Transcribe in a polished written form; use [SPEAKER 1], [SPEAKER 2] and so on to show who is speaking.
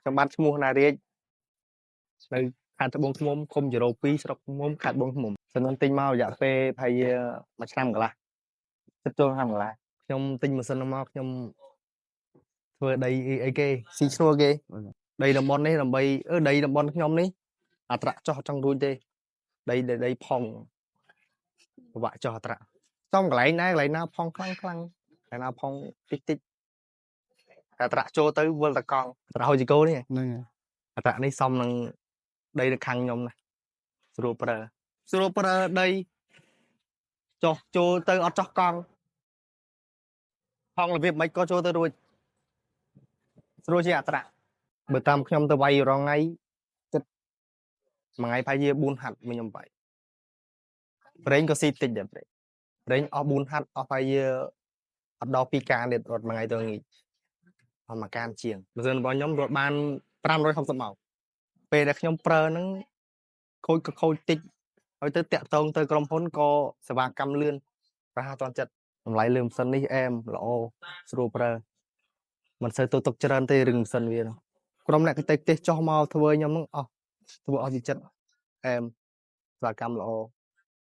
[SPEAKER 1] ខ្ញុំបានឈ្មោះណារាជនៅខេត្តត្បូងឃ្មុំឃុំជរោ2ស្រុកឃ្មុំខេត្តត្បូងឃ្មុំសំណុនទិញមករយៈពេលប្រហែល1ឆ្នាំកន្លះចិត្តចូលឆ្នាំកន្លះខ្ញុំទិញម៉ាស៊ីនមកខ្ញុំធ្វើដីអីគេស៊ីឈ្នួលគេដីតំបន់នេះដើម្បីដីតំបន់ខ្ញុំនេះអត្រាក់ចោះចង់រួចទេដីផងពិបាកចោះអត្រាក់ចំកន្លែងណាផងខ្លាំងកន្លែងណាផងតិចតែអត្រាក់ចូលទៅវិលតកង់អត្រាក់ហូជីកូនេះហ្នឹងអត្រាក់នេះសមនឹងដីនៅខាងខ្ញុំណាស្រួលប្រើដីចោះចូលទៅអត់ចោះកង់ផងរបៀបមិនក៏ចូលទៅរួចស្រួលជាអត្រាក់បើតាមខ្ញុំទៅវាយរងថ្ងៃចិត្តមួយថ្ងៃប្រហែលជា4ហាត់មិញខ្ញុំវាយប្រេងក៏ស៊ីតិចដែរប្រេងអស់4ហាត់អស់ប្រហែលជាអត់ដល់2កានទៀតរត់មួយថ្ងៃទៅងាយអស់មួយកានជាងម៉ាស៊ីនរបស់ខ្ញុំរត់បាន560ម៉ោងពេលដែលខ្ញុំប្រើហ្នឹងខូចតិចហើយទៅតាក់តងទៅក្រុមហ៊ុនក៏សេវាកម្មលឿនប្រហែលតាន់ចិត្តតម្លៃលើម៉ាស៊ីននេះអែមល្អស្រួលប្រើមិនសូវទុកច្រើនទេរឿងម៉ាស៊ីនវាក្រុមអ្នកកិច្ចទេសចោះមកធ្វើខ្ញុំហ្នឹងអស់ធ្វើអស់ពីចិត្តអែមសេវាកម្មល្អ